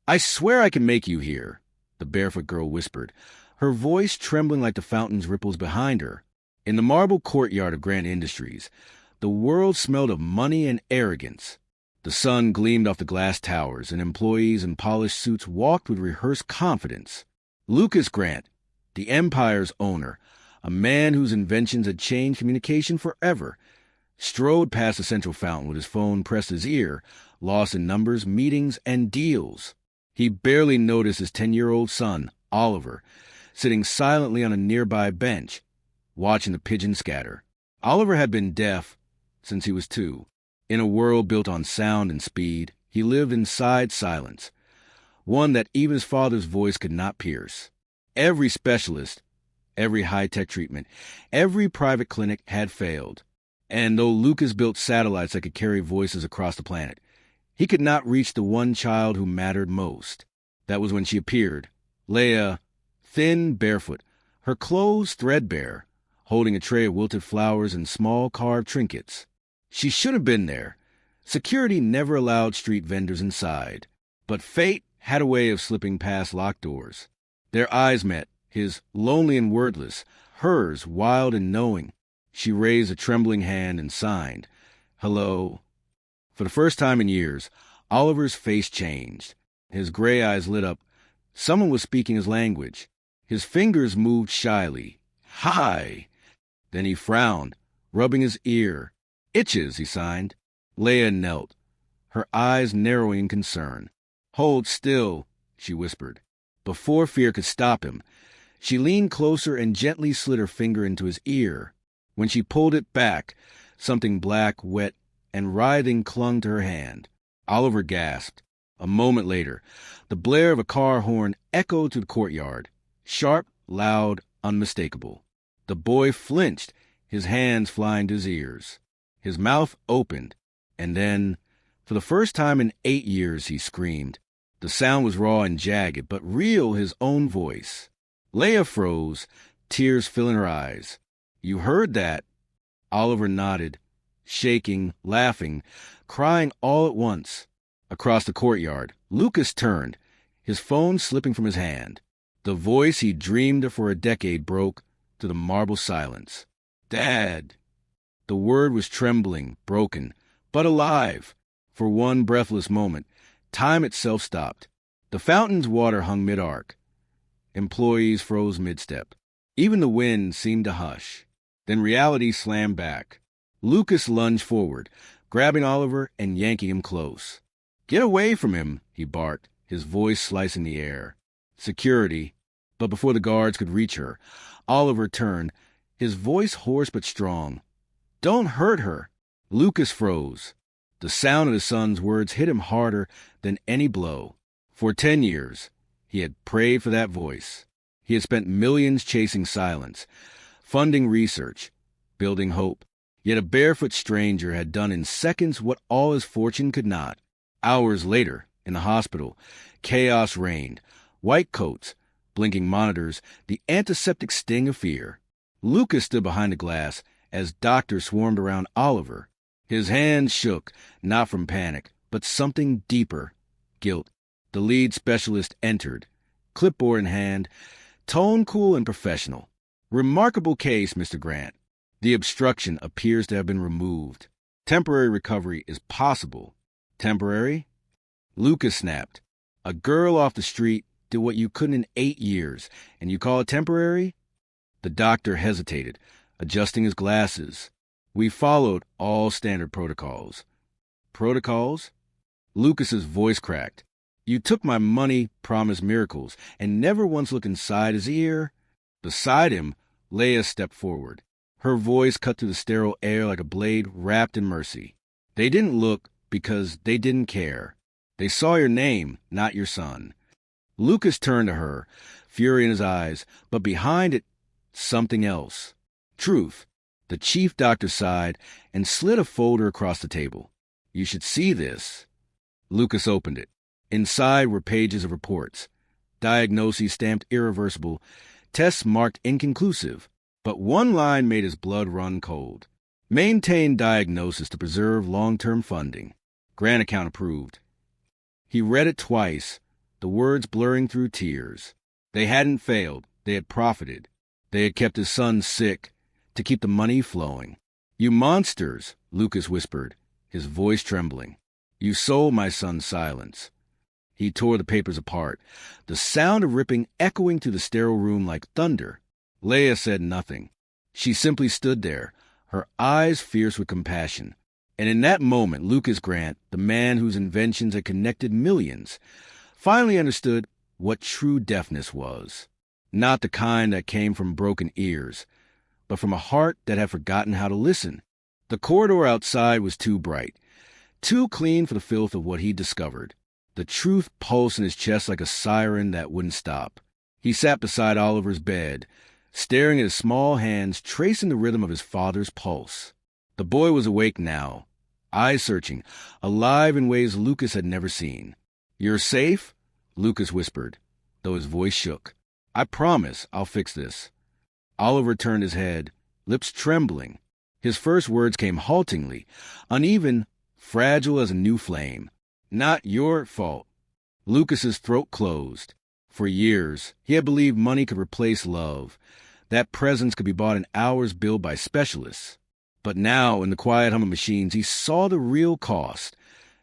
"I swear I can make you here," the barefoot girl whispered, her voice trembling like the fountain's ripples behind her. In the marble courtyard of Grant Industries, the world smelled of money and arrogance. The sun gleamed off the glass towers, and employees in polished suits walked with rehearsed confidence. Lucas Grant, the empire's owner, a man whose inventions had changed communication forever, strode past the central fountain with his phone pressed to his ear, lost in numbers, meetings, and deals. He barely noticed his 10-year-old son, Oliver, sitting silently on a nearby bench, watching the pigeons scatter. Oliver had been deaf since he was 2. In a world built on sound and speed, he lived inside silence, one that even his father's voice could not pierce. Every specialist, every high-tech treatment, every private clinic had failed. And though Lucas built satellites that could carry voices across the planet, he could not reach the one child who mattered most. That was when she appeared, Leia, thin, barefoot, her clothes threadbare, holding a tray of wilted flowers and small carved trinkets. She should have been there. Security never allowed street vendors inside, but fate had a way of slipping past locked doors. Their eyes met, his lonely and wordless, hers wild and knowing. She raised a trembling hand and signed, "Hello." For the first time in years, Oliver's face changed. His gray eyes lit up. Someone was speaking his language. His fingers moved shyly. "Hi." Then he frowned, rubbing his ear. "Itches," he signed. Leia knelt, her eyes narrowing in concern. "Hold still," she whispered. Before fear could stop him, she leaned closer and gently slid her finger into his ear. When she pulled it back, something black, wet, and writhing clung to her hand. Oliver gasped. A moment later, the blare of a car horn echoed through the courtyard, sharp, loud, unmistakable. The boy flinched, his hands flying to his ears. His mouth opened, and then, for the first time in 8 years, he screamed. The sound was raw and jagged, but real, his own voice. Leia froze, tears filling her eyes. "You heard that?" Oliver nodded, shaking, laughing, crying all at once. Across the courtyard, Lucas turned, his phone slipping from his hand. The voice he dreamed of for a decade broke to the marble silence. "Dad." The word was trembling, broken, but alive. For one breathless moment, time itself stopped. The fountain's water hung mid-arc. Employees froze mid-step. Even the wind seemed to hush. Then reality slammed back. Lucas lunged forward, grabbing Oliver and yanking him close. "Get away from him," he barked, his voice slicing the air. Security. But before the guards could reach her, Oliver turned, his voice hoarse but strong. "Don't hurt her." Lucas froze. The sound of his son's words hit him harder than any blow. For 10 years, he had prayed for that voice. He had spent millions chasing silence, funding research, building hope. Yet a barefoot stranger had done in seconds what all his fortune could not. Hours later, in the hospital, chaos reigned. White coats, blinking monitors, the antiseptic sting of fear. Lucas stood behind the glass as doctors swarmed around Oliver. His hands shook, not from panic, but something deeper, guilt. The lead specialist entered, clipboard in hand, tone cool and professional. "Remarkable case, Mr. Grant. The obstruction appears to have been removed. Temporary recovery is possible." "Temporary?" Lucas snapped. "A girl off the street did what you couldn't in 8 years, and you call it temporary?" The doctor hesitated, adjusting his glasses. "We followed all standard protocols." "Protocols?" Lucas's voice cracked. "You took my money, promised miracles, and never once looked inside his ear." Beside him, Leia stepped forward. Her voice cut through the sterile air like a blade wrapped in mercy. "They didn't look because they didn't care. They saw your name, not your son." Lucas turned to her, fury in his eyes, but behind it, something else. Truth. The chief doctor sighed and slid a folder across the table. "You should see this." Lucas opened it. Inside were pages of reports. Diagnoses stamped irreversible, tests marked inconclusive. But one line made his blood run cold. "Maintain diagnosis to preserve long-term funding. Grant account approved." He read it twice, the words blurring through tears. They hadn't failed. They had profited. They had kept his son sick to keep the money flowing. "You monsters," Lucas whispered, his voice trembling. "You sold my son's silence." He tore the papers apart, the sound of ripping echoing through the sterile room like thunder. Leia said nothing. She simply stood there, her eyes fierce with compassion. And in that moment, Lucas Grant, the man whose inventions had connected millions, finally understood what true deafness was. Not the kind that came from broken ears, but from a heart that had forgotten how to listen. The corridor outside was too bright, too clean for the filth of what he'd discovered. The truth pulsed in his chest like a siren that wouldn't stop. He sat beside Oliver's bed, staring at his small hands tracing the rhythm of his father's pulse. The boy was awake now, eyes searching, alive in ways Lucas had never seen. "You're safe?" Lucas whispered, though his voice shook. "I promise I'll fix this." Oliver turned his head, lips trembling. His first words came haltingly, uneven, fragile as a new flame. "Not your fault." Lucas's throat closed. For years, he had believed money could replace love, that presence could be bought in hours billed by specialists. But now, in the quiet hum of machines, he saw the real cost,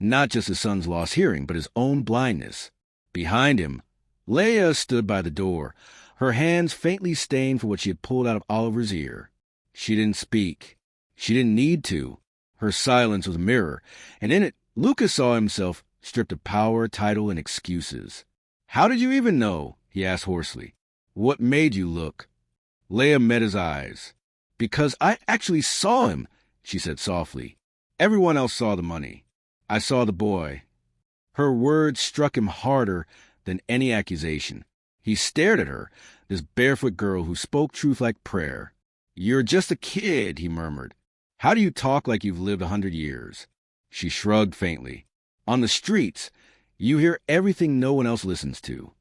not just his son's lost hearing, but his own blindness. Behind him, Leia stood by the door, her hands faintly stained for what she had pulled out of Oliver's ear. She didn't speak. She didn't need to. Her silence was a mirror, and in it, Lucas saw himself stripped of power, title, and excuses. "How did you even know?" he asked hoarsely. "What made you look?" Leia met his eyes. "Because I actually saw him," she said softly. "Everyone else saw the money. I saw the boy." Her words struck him harder than any accusation. He stared at her, this barefoot girl who spoke truth like prayer. "You're just a kid," he murmured. "How do you talk like you've lived 100 years? She shrugged faintly. "On the streets, you hear everything no one else listens to."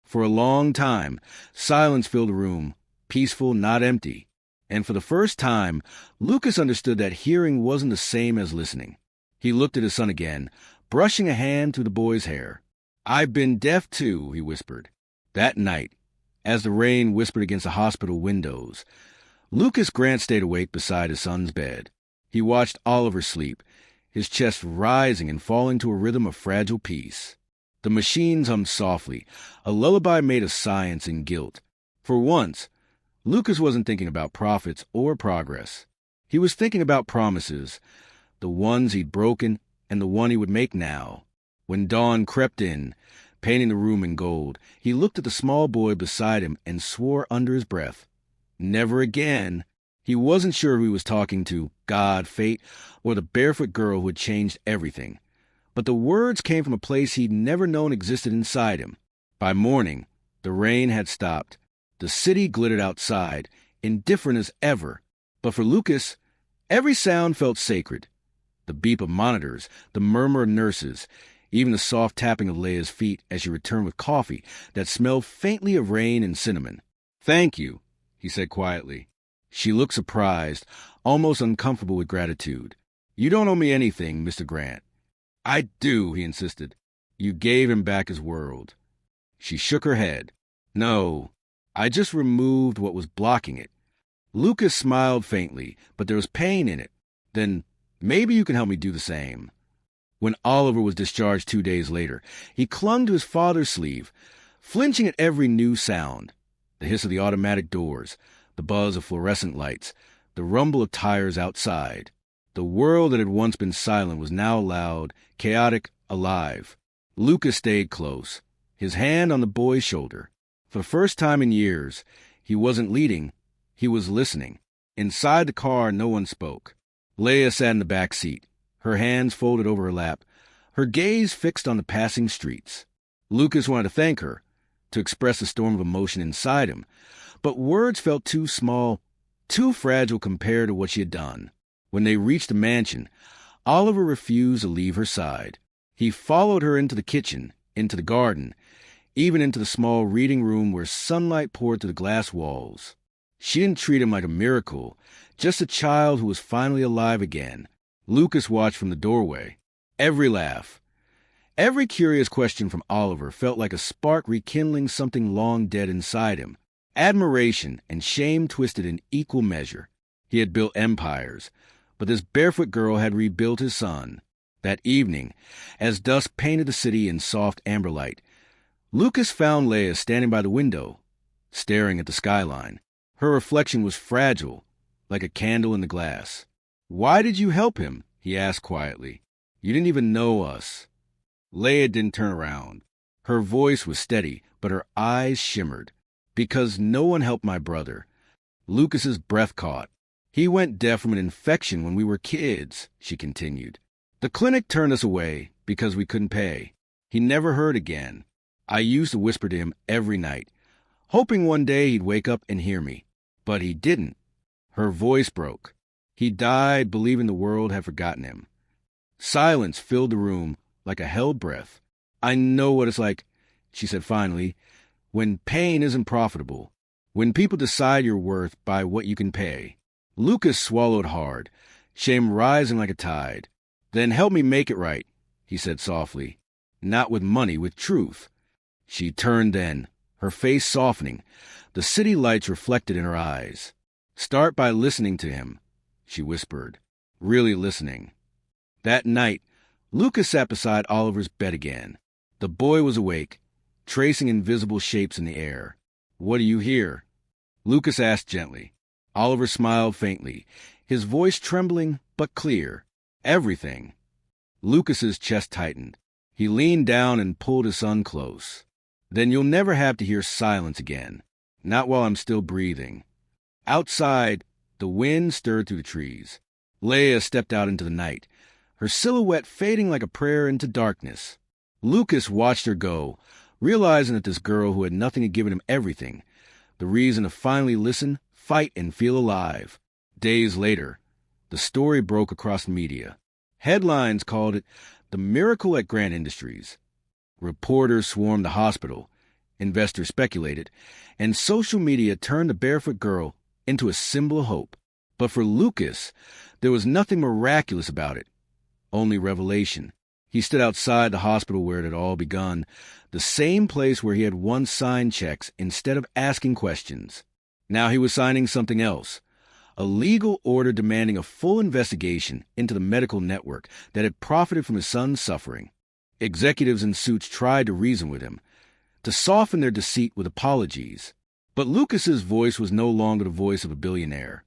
For a long time, silence filled the room, peaceful, not empty. And for the first time, Lucas understood that hearing wasn't the same as listening. He looked at his son again, brushing a hand through the boy's hair. "I've been deaf too," he whispered. That night, as the rain whispered against the hospital windows, Lucas Grant stayed awake beside his son's bed. He watched Oliver sleep, his chest rising and falling to a rhythm of fragile peace. The machines hummed softly, a lullaby made of science and guilt. For once, Lucas wasn't thinking about profits or progress. He was thinking about promises, the ones he'd broken and the one he would make now. When dawn crept in, painting the room in gold, he looked at the small boy beside him and swore under his breath. Never again. He wasn't sure who he was talking to, God, fate, or the barefoot girl who had changed everything. But the words came from a place he'd never known existed inside him. By morning, the rain had stopped. The city glittered outside, indifferent as ever. But for Lucas, every sound felt sacred. The beep of monitors, the murmur of nurses, even the soft tapping of Leia's feet as she returned with coffee that smelled faintly of rain and cinnamon. "Thank you," he said quietly. She looked surprised, almost uncomfortable with gratitude. "You don't owe me anything, Mr. Grant." "I do," he insisted. "You gave him back his world." She shook her head. "No, I just removed what was blocking it." Lucas smiled faintly, but there was pain in it. "Then maybe you can help me do the same." When Oliver was discharged 2 days later, he clung to his father's sleeve, flinching at every new sound. The hiss of the automatic doors, the buzz of fluorescent lights, the rumble of tires outside. The world that had once been silent was now loud, chaotic, alive. Lucas stayed close, his hand on the boy's shoulder. For the first time in years, he wasn't leading, he was listening. Inside the car, no one spoke. Leia sat in the back seat, her hands folded over her lap, her gaze fixed on the passing streets. Lucas wanted to thank her, to express the storm of emotion inside him, but words felt too small, too fragile compared to what she had done. When they reached the mansion, Oliver refused to leave her side. He followed her into the kitchen, into the garden, even into the small reading room where sunlight poured through the glass walls. She didn't treat him like a miracle, just a child who was finally alive again. Lucas watched from the doorway. Every laugh, Every curious question from Oliver felt like a spark rekindling something long dead inside him. Admiration and shame twisted in equal measure. He had built empires, but this barefoot girl had rebuilt his son. That evening, as dusk painted the city in soft amber light, Lucas found Leia standing by the window, staring at the skyline. Her reflection was fragile, like a candle in the glass. "Why did you help him?" he asked quietly. "You didn't even know us." Leia didn't turn around. Her voice was steady, but her eyes shimmered. "Because no one helped my brother." Lucas's breath caught. "He went deaf from an infection when we were kids," she continued. "The clinic turned us away because we couldn't pay. He never heard again. I used to whisper to him every night, hoping one day he'd wake up and hear me. But he didn't." Her voice broke. "He died believing the world had forgotten him." Silence filled the room like a held breath. "I know what it's like," she said finally, "when pain isn't profitable, when people decide your worth by what you can pay." Lucas swallowed hard, shame rising like a tide. "Then help me make it right," he said softly. "Not with money, with truth." She turned then, her face softening, the city lights reflected in her eyes. "Start by listening to him," she whispered, "really listening." That night, Lucas sat beside Oliver's bed again. The boy was awake, tracing invisible shapes in the air. "What do you hear?" Lucas asked gently. Oliver smiled faintly, his voice trembling but clear. "Everything." Lucas's chest tightened. He leaned down and pulled his son close. "Then you'll never have to hear silence again. Not while I'm still breathing." Outside, the wind stirred through the trees. Leia stepped out into the night, her silhouette fading like a prayer into darkness. Lucas watched her go, realizing that this girl who had nothing had given him everything, the reason to finally listen, fight, and feel alive. Days later, the story broke across the media. Headlines called it "The Miracle at Grant Industries." Reporters swarmed the hospital, investors speculated, and social media turned the barefoot girl into a symbol of hope. But for Lucas, there was nothing miraculous about it, only revelation. He stood outside the hospital where it had all begun, the same place where he had once signed checks instead of asking questions. Now he was signing something else, a legal order demanding a full investigation into the medical network that had profited from his son's suffering. Executives in suits tried to reason with him, to soften their deceit with apologies. But Lucas's voice was no longer the voice of a billionaire.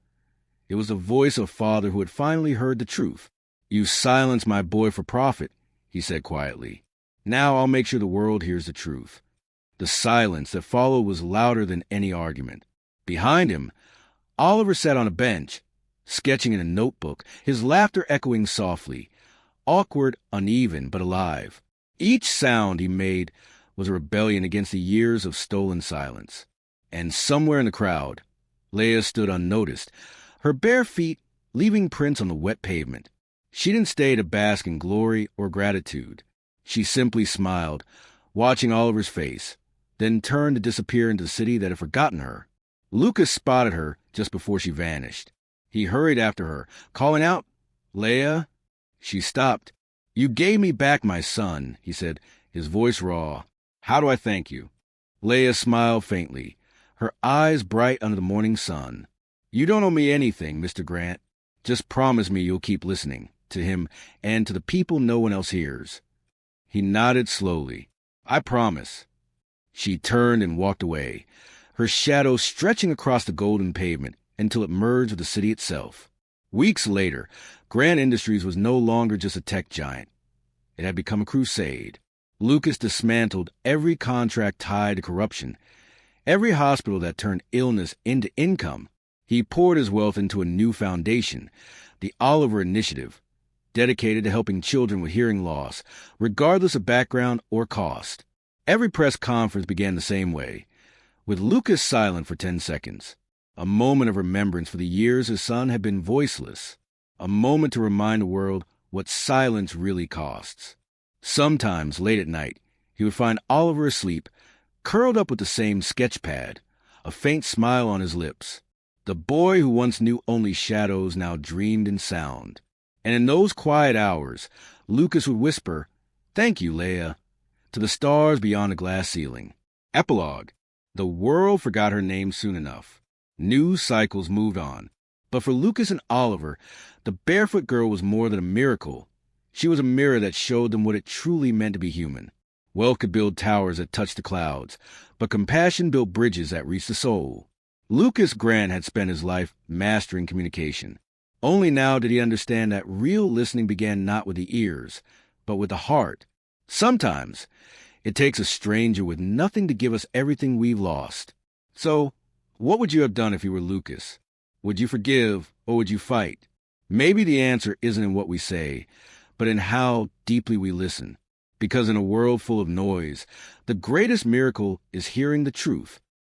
It was the voice of a father who had finally heard the truth. "You silenced my boy for profit," he said quietly. "Now I'll make sure the world hears the truth." The silence that followed was louder than any argument. Behind him, Oliver sat on a bench, sketching in a notebook, his laughter echoing softly, awkward, uneven, but alive. Each sound he made was a rebellion against the years of stolen silence. And somewhere in the crowd, Leia stood unnoticed, her bare feet leaving prints on the wet pavement. She didn't stay to bask in glory or gratitude. She simply smiled, watching Oliver's face, then turned to disappear into the city that had forgotten her. Lucas spotted her just before she vanished. He hurried after her, calling out, "Leia?" She stopped. "You gave me back my son," he said, his voice raw. "How do I thank you?" Leia smiled faintly, her eyes bright under the morning sun. "You don't owe me anything, Mr. Grant. Just promise me you'll keep listening to him and to the people no one else hears." He nodded slowly. "I promise." She turned and walked away, her shadow stretching across the golden pavement until it merged with the city itself. Weeks later, Grant Industries was no longer just a tech giant. It had become a crusade. Lucas dismantled every contract tied to corruption, every hospital that turned illness into income. He poured his wealth into a new foundation, the Oliver Initiative, dedicated to helping children with hearing loss, regardless of background or cost. Every press conference began the same way, with Lucas silent for 10 seconds, a moment of remembrance for the years his son had been voiceless, a moment to remind the world what silence really costs. Sometimes, late at night, he would find Oliver asleep, curled up with the same sketch pad, a faint smile on his lips. The boy who once knew only shadows now dreamed in sound. And in those quiet hours, Lucas would whisper, Thank you, Leia. To the stars beyond the glass ceiling. Epilogue. The world forgot her name soon enough. News cycles moved on. But for Lucas and Oliver, the barefoot girl was more than a miracle. She was a mirror that showed them what it truly meant to be human. Wealth could build towers that touched the clouds, but compassion built bridges that reached the soul. Lucas Grant had spent his life mastering communication. Only now did he understand that real listening began not with the ears, but with the heart. Sometimes it takes a stranger with nothing to give us everything we've lost. So, what would you have done if you were Lucas? Would you forgive or would you fight? Maybe the answer isn't in what we say, but in how deeply we listen. Because in a world full of noise, the greatest miracle is hearing the truth.